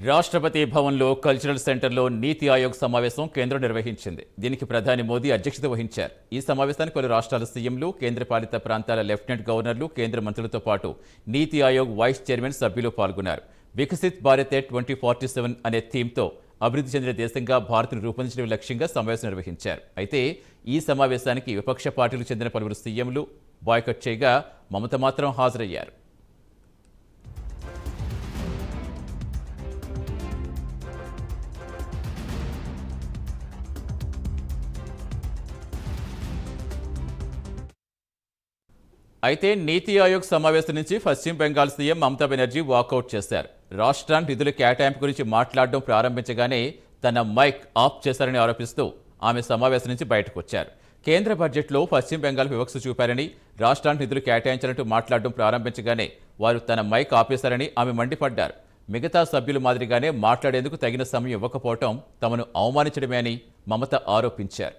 రాష్ట్రపతి భవన్లో కల్చరల్ సెంటర్లో నీతి ఆయోగ్ సమావేశం కేంద్రం నిర్వహించింది. దీనికి ప్రధాని మోదీ అధ్యక్షత వహించారు. ఈ సమావేశానికి పలు రాష్ట్రాల సీఎంలు, కేంద్రపాలిత ప్రాంతాల లెఫ్టినెంట్ గవర్నర్లు, కేంద్ర మంత్రులతో పాటు నీతి ఆయోగ్ వైస్ చైర్మన్ సభ్యులు పాల్గొన్నారు. వికసిత్ భారత్ 2047 అనే థీమ్తో అభివృద్ధి చెందిన దేశంగా భారత్ను రూపొందించడం లక్ష్యంగా సమావేశం నిర్వహించారు. అయితే ఈ సమావేశానికి విపక్ష పార్టీలకు చెందిన పలువురు సీఎంలు బాయ్కట్ చేయగా మమత మాత్రం హాజరయ్యారు. అయితే నీతి ఆయోగ్ సమావేశం నుంచి పశ్చిమ బెంగాల్ సీఎం మమతా బెనర్జీ వాకౌట్ చేశారు. రాష్ట్రానికి నిధుల కేటాయింపు గురించి మాట్లాడడం ప్రారంభించగానే తన మైక్ ఆఫ్ చేశారని ఆరోపిస్తూ ఆమె సమావేశం నుంచి బయటకు వచ్చారు. కేంద్ర బడ్జెట్లో పశ్చిమ బెంగాల్ వివక్ష చూపారని, రాష్ట్రానికి నిధులు కేటాయించాలంటూ మాట్లాడడం ప్రారంభించగానే వారు తన మైక్ ఆపేశారని ఆమె మండిపడ్డారు. మిగతా సభ్యుల మాదిరిగానే మాట్లాడేందుకు తగిన సమయం ఇవ్వకపోవడం తమను అవమానించడమే అని మమత ఆరోపించారు.